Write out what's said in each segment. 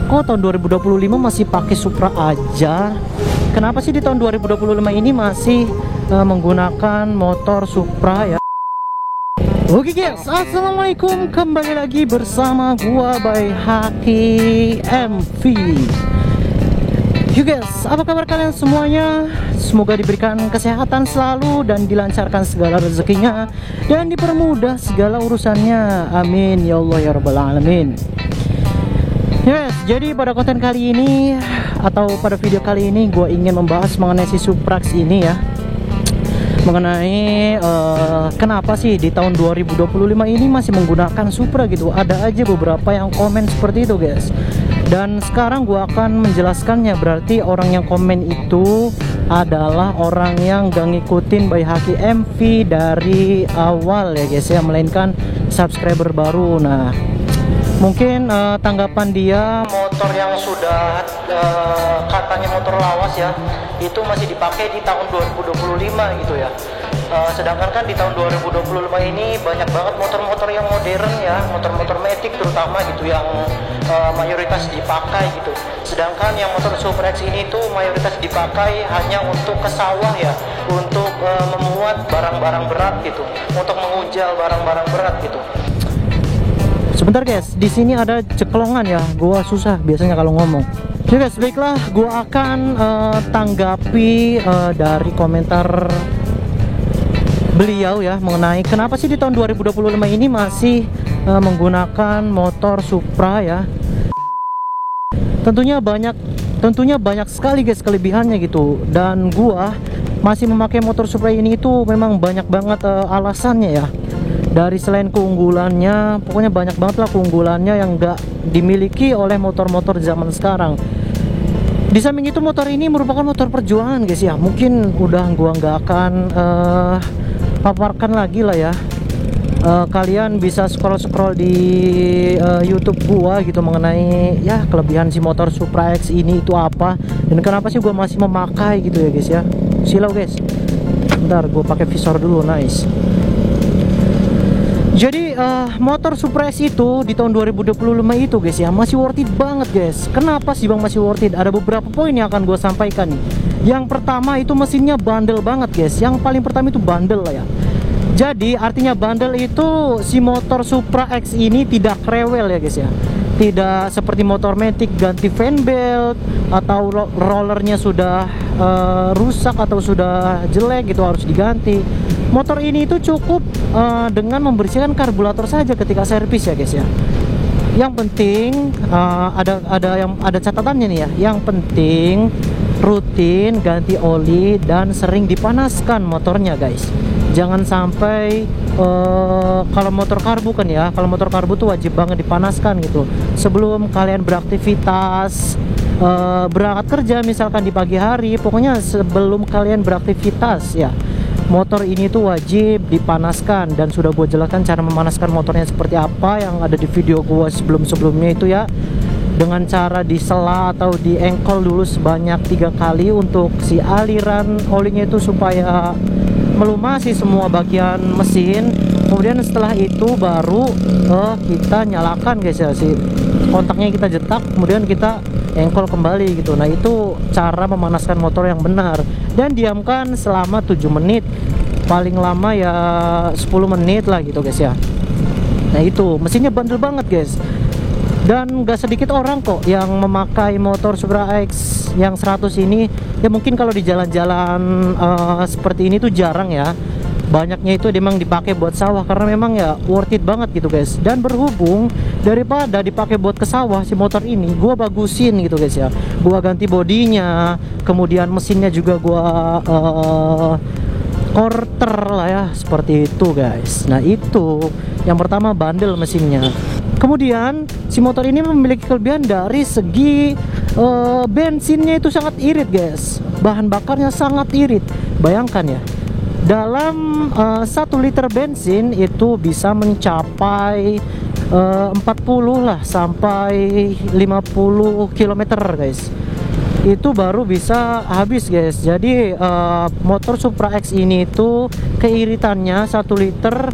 kok tahun 2025 masih pakai Supra aja? Kenapa sih di tahun 2025 ini masih menggunakan motor Supra ya? Oke guys, assalamualaikum, kembali lagi bersama gua by Haki MV. Yuk guys, apa kabar kalian semuanya? Semoga diberikan kesehatan selalu dan dilancarkan segala rezekinya dan dipermudah segala urusannya. Amin ya Allah ya Rabbal Alamin. Yes, jadi pada konten kali ini atau pada video kali ini gue ingin membahas mengenai si Suprax ini ya, mengenai kenapa sih di tahun 2025 ini masih menggunakan Supra gitu. Ada aja beberapa yang komen seperti itu guys, dan sekarang gue akan menjelaskannya. Berarti orang yang komen itu adalah orang yang gak ngikutin by Haki MV dari awal ya guys ya, melainkan subscriber baru. Nah, mungkin tanggapan dia, motor yang sudah katanya motor lawas ya, itu masih dipakai di tahun 2025 gitu ya. Sedangkan kan di tahun 2025 ini banyak banget motor-motor yang modern ya, motor-motor matic terutama gitu, yang mayoritas dipakai gitu. Sedangkan yang motor Suprax ini tuh mayoritas dipakai hanya untuk ke sawah ya, untuk memuat barang-barang berat gitu, untuk mengunjal barang-barang berat gitu. Sebentar guys, di sini ada ceklongan ya, gua susah biasanya kalau ngomong. Oke guys, baiklah, gua akan tanggapi dari komentar beliau ya, mengenai kenapa sih di tahun 2025 ini masih menggunakan motor Supra ya. Tentunya banyak sekali guys kelebihannya gitu, dan gua masih memakai motor Supra ini itu memang banyak banget alasannya ya. Dari selain keunggulannya, pokoknya banyak banget lah keunggulannya yang nggak dimiliki oleh motor-motor zaman sekarang. Di samping itu, motor ini merupakan motor perjuangan guys ya. Mungkin udah gua nggak akan paparkan lagi lah ya. Kalian bisa scroll-scroll di YouTube gua gitu mengenai ya kelebihan si motor Supra X ini itu apa, dan kenapa sih gua masih memakai gitu ya guys ya. Silau guys. Bentar, gua pakai visor dulu, nice. Jadi motor Supra X itu di tahun 2025 itu guys ya masih worth it banget guys. Kenapa sih bang masih worth it? Ada beberapa poin yang akan gue sampaikan nih. Yang pertama itu mesinnya bandel banget guys. Yang paling pertama itu bandel lah ya. Jadi artinya bandel itu si motor Supra X ini tidak rewel ya guys ya. Tidak seperti motor matic ganti fan belt atau rollernya sudah rusak atau sudah jelek gitu harus diganti. Motor ini itu cukup dengan membersihkan karburator saja ketika servis ya guys ya. Yang penting ada catatannya nih ya. Yang penting rutin ganti oli dan sering dipanaskan motornya guys. Jangan sampai kalau motor karbu kan ya, kalau motor karbu tuh wajib banget dipanaskan gitu sebelum kalian beraktivitas, berangkat kerja misalkan di pagi hari. Pokoknya sebelum kalian beraktivitas ya, motor ini tuh wajib dipanaskan, dan sudah gue jelaskan cara memanaskan motornya seperti apa yang ada di video gue sebelumnya itu ya, dengan cara disela atau diengkol dulu sebanyak 3 kali untuk si aliran olinya itu supaya melumasi semua bagian mesin. Kemudian setelah itu baru kita nyalakan guys ya, si kontaknya kita jetak, kemudian kita engkol kembali gitu. Nah, itu cara memanaskan motor yang benar, dan diamkan selama 7 menit, paling lama ya 10 menit lah gitu guys ya. Nah, itu mesinnya bandel banget guys, dan gak sedikit orang kok yang memakai motor Supra X yang 100 ini ya. Mungkin kalau di jalan-jalan seperti ini tuh jarang ya, banyaknya itu memang dipakai buat sawah karena memang ya worth it banget gitu guys. Dan berhubung daripada dipakai buat ke sawah, si motor ini gua bagusin gitu guys ya, gua ganti bodinya, kemudian mesinnya juga gua quarter lah ya, seperti itu guys. Nah, itu yang pertama, bandel mesinnya. Kemudian si motor ini memiliki kelebihan dari segi bensinnya itu sangat irit guys. Bahan bakarnya sangat irit. Bayangkan ya, dalam 1 liter bensin itu bisa mencapai 40 lah sampai 50 km guys. Itu baru bisa habis guys. Jadi motor Supra X ini tuh keiritannya 1 liter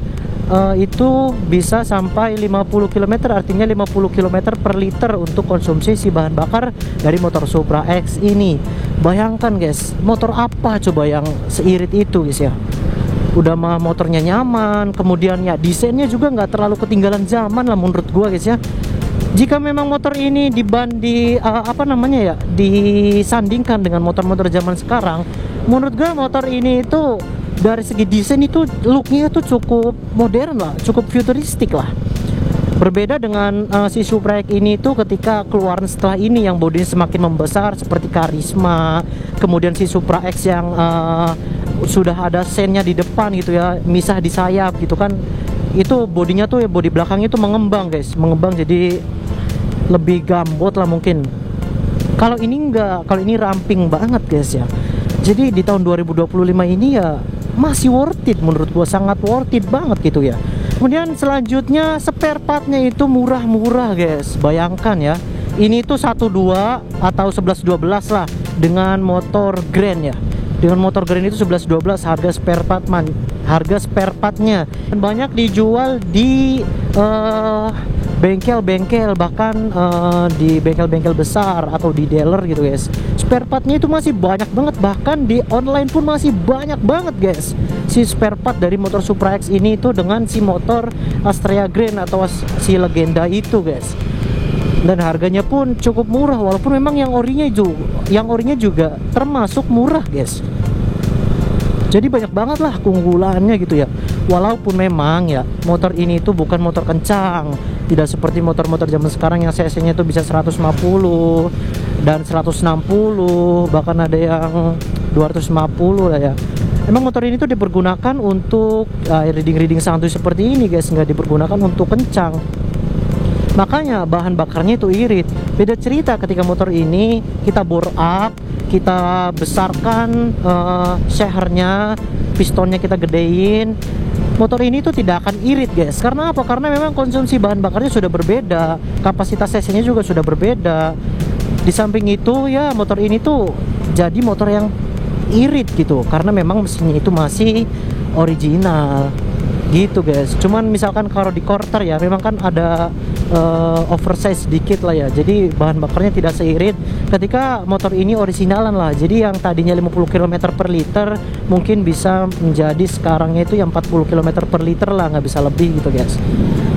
itu bisa sampai 50 km, artinya 50 km per liter untuk konsumsi si bahan bakar dari motor Supra X ini. Bayangkan guys, motor apa coba yang seirit itu guys ya. Udah mah motornya nyaman, kemudian ya desainnya juga nggak terlalu ketinggalan zaman lah menurut gua guys ya. Jika memang motor ini disandingkan dengan motor-motor zaman sekarang, menurut gua motor ini itu dari segi desain itu looknya itu cukup modern lah, cukup futuristik lah. Berbeda dengan si Supra X ini tuh ketika keluaran setelah ini yang bodinya semakin membesar seperti Karisma, kemudian si Supra X yang sudah ada sennya di depan gitu ya, misah di sayap gitu kan. Itu bodinya tuh ya, bodi belakangnya itu mengembang guys, mengembang jadi lebih gambot lah mungkin. Kalau ini enggak, kalau ini ramping banget guys ya. Jadi di tahun 2025 ini ya masih worth it menurut gua, sangat worth it banget gitu ya. Kemudian selanjutnya spare partnya itu murah-murah guys. Bayangkan ya, ini tuh 12 atau 11-12 lah dengan motor Grand ya. Dengan motor Grand itu 11-12 harga spare partnya. Dan banyak dijual di bengkel-bengkel, bahkan di bengkel-bengkel besar atau di dealer gitu guys. Spare partnya itu masih banyak banget, bahkan di online pun masih banyak banget guys. Si spare part dari motor Supra X ini itu dengan si motor Astrea Grand atau si Legenda itu guys. Dan harganya pun cukup murah, walaupun memang yang orinya juga termasuk murah guys. Jadi banyak banget lah keunggulannya gitu ya. Walaupun memang ya motor ini itu bukan motor kencang, tidak seperti motor-motor zaman sekarang yang cc-nya itu bisa 150 dan 160, bahkan ada yang 250 lah ya. Emang motor ini tuh dipergunakan untuk riding-riding santuy seperti ini guys, nggak dipergunakan untuk kencang. Makanya bahan bakarnya itu irit. Beda cerita ketika motor ini kita bore up, kita besarkan shearnya, pistonnya kita gedein, motor ini tuh tidak akan irit guys. Karena apa? Karena memang konsumsi bahan bakarnya sudah berbeda, kapasitas cc-nya juga sudah berbeda. Di samping itu ya motor ini tuh jadi motor yang irit gitu, karena memang mesinnya itu masih original gitu guys. Cuman misalkan kalau di quarter ya memang kan ada oversize sedikit lah ya, jadi bahan bakarnya tidak seirit ketika motor ini originalan lah. Jadi yang tadinya 50 km per liter mungkin bisa menjadi sekarangnya itu yang 40 km per liter lah, nggak bisa lebih gitu guys.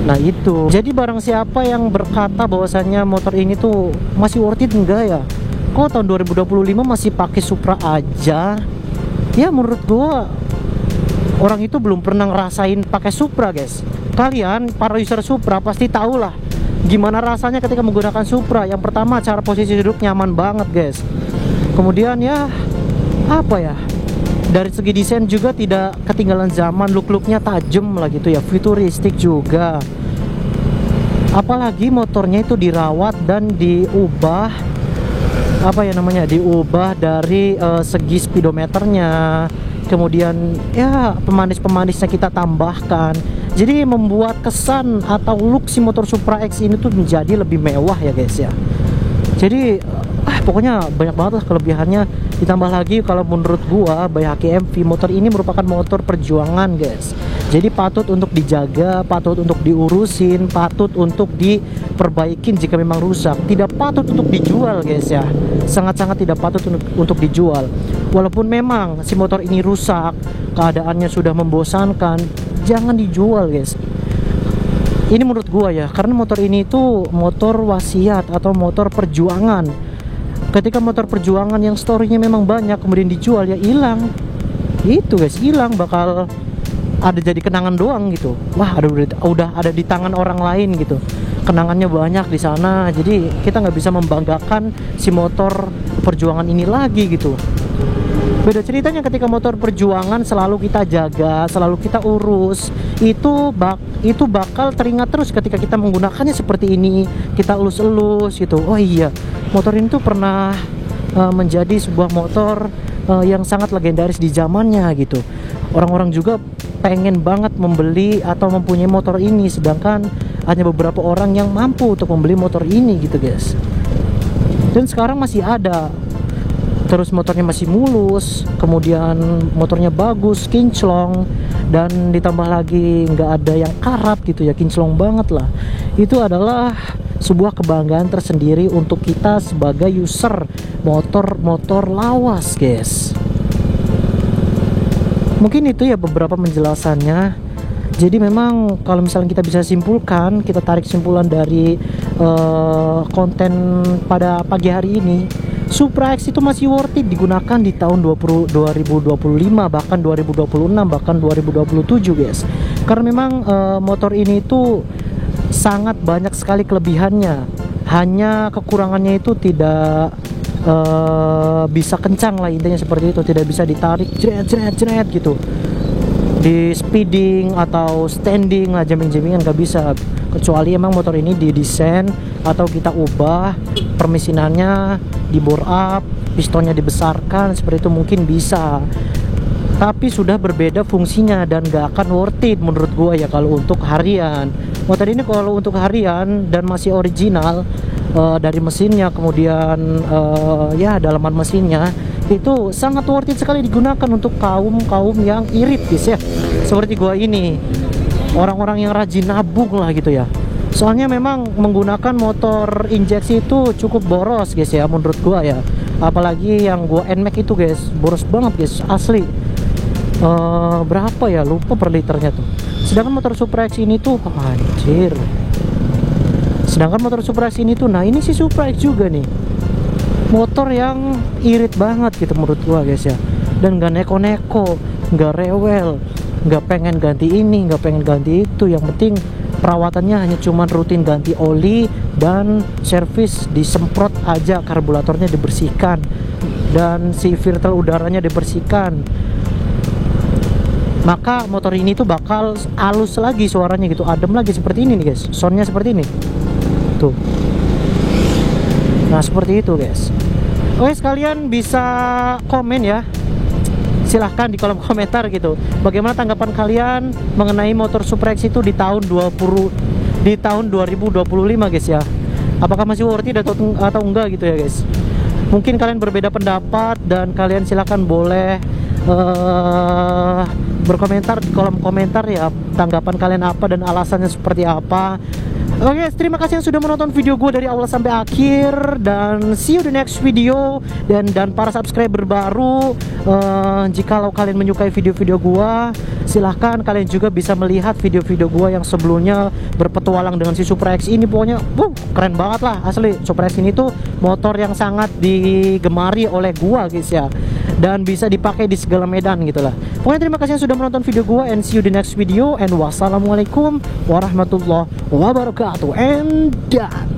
Nah itu, jadi barang siapa yang berkata bahwasannya motor ini tuh masih worth it, enggak ya. Kok tahun 2025 masih pakai Supra aja? Ya menurut gua orang itu belum pernah ngerasain pakai Supra guys. Kalian para user Supra pasti tahu lah gimana rasanya ketika menggunakan Supra. Yang pertama, cara posisi duduk nyaman banget guys. Kemudian ya apa ya, dari segi desain juga tidak ketinggalan zaman, look-looknya tajam lah gitu ya, futuristik juga. Apalagi motornya itu dirawat dan diubah diubah dari segi speedometernya, kemudian ya pemanis-pemanisnya kita tambahkan. Jadi membuat kesan atau look si motor Supra X ini tuh menjadi lebih mewah ya guys ya. Jadi pokoknya banyak banget lah kelebihannya. Ditambah lagi kalau menurut gua Bayaki MV, motor ini merupakan motor perjuangan guys. Jadi patut untuk dijaga, patut untuk diurusin, patut untuk diperbaikin jika memang rusak. Tidak patut untuk dijual guys ya. Sangat-sangat tidak patut untuk dijual. Walaupun memang si motor ini rusak, keadaannya sudah membosankan, jangan dijual guys. Ini menurut gua ya, karena motor ini itu motor wasiat atau motor perjuangan. Ketika motor perjuangan yang storynya memang banyak kemudian dijual, ya hilang. Itu guys, hilang, bakal ada jadi kenangan doang gitu. Wah, udah ada di tangan orang lain gitu. Kenangannya banyak di sana. Jadi kita nggak bisa membanggakan si motor perjuangan ini lagi gitu. Beda ceritanya ketika motor perjuangan selalu kita jaga, selalu kita urus, itu bakal teringat terus ketika kita menggunakannya seperti ini, kita elus-elus gitu. Oh iya, motor ini tuh pernah menjadi sebuah motor yang sangat legendaris di zamannya gitu. Orang-orang juga pengen banget membeli atau mempunyai motor ini, sedangkan hanya beberapa orang yang mampu untuk membeli motor ini gitu guys. Dan sekarang masih ada terus motornya masih mulus, kemudian motornya bagus, kinclong, dan ditambah lagi nggak ada yang karat gitu ya, kinclong banget lah. Itu adalah sebuah kebanggaan tersendiri untuk kita sebagai user motor-motor lawas, guys. Mungkin itu ya beberapa penjelasannya. Jadi memang kalau misalnya kita bisa simpulkan, kita tarik simpulan dari konten pada pagi hari ini, Supra X itu masih worth it digunakan di tahun 2025, bahkan 2026, bahkan 2027, guys. Karena memang motor ini itu sangat banyak sekali kelebihannya. Hanya kekurangannya itu tidak bisa kencang lah, intinya seperti itu. Tidak bisa ditarik jret gitu, di speeding atau standing lah, jamming-jammingan nggak bisa. Kecuali emang motor ini didesain atau kita ubah permesinannya, di bore up, pistonnya dibesarkan, seperti itu mungkin bisa. Tapi sudah berbeda fungsinya dan gak akan worth it menurut gua ya kalau untuk harian. Motor ini kalau untuk harian dan masih original, dari mesinnya, kemudian ya dalaman mesinnya, itu sangat worth it sekali digunakan untuk kaum yang irit, guys ya, seperti gua ini, orang-orang yang rajin nabung lah gitu ya. Soalnya memang menggunakan motor injeksi itu cukup boros, guys ya, menurut gua ya. Apalagi yang gua NMAX itu, guys, boros banget, guys, asli. Berapa ya, lupa per liternya tuh. Sedangkan motor Supra X ini tuh anjir. Sedangkan motor Supra X ini tuh, nah ini si Supra X juga nih, motor yang irit banget gitu menurut gua, guys ya. Dan gak neko-neko, gak rewel, gak pengen ganti ini, gak pengen ganti itu. Yang penting perawatannya hanya cuman rutin ganti oli dan servis, disemprot aja, karburatornya dibersihkan, dan si filter udaranya dibersihkan. Maka motor ini tuh bakal halus lagi suaranya gitu, adem lagi seperti ini nih, guys. Soundnya seperti ini tuh. Nah seperti itu, guys. Oke, sekalian bisa komen ya, silahkan di kolom komentar gitu, bagaimana tanggapan kalian mengenai motor Supra X itu di tahun 2025, guys ya. Apakah masih worth it atau enggak gitu ya, guys. Mungkin kalian berbeda pendapat dan kalian silahkan boleh berkomentar di kolom komentar ya, tanggapan kalian apa dan alasannya seperti apa. Oke, terima kasih yang sudah menonton video gue dari awal sampai akhir, dan see you the next video. Dan para subscriber baru, jikalau kalian menyukai video-video gue, silahkan kalian juga bisa melihat video-video gue yang sebelumnya berpetualang dengan si Supra X ini. Pokoknya keren banget lah, asli. Supra X ini tuh motor yang sangat digemari oleh gue, guys ya, dan bisa dipakai di segala medan gitu lah. Pokoknya terima kasih yang sudah menonton video gue, and see you the next video, and wassalamualaikum warahmatullahi wabarakatuh, and done.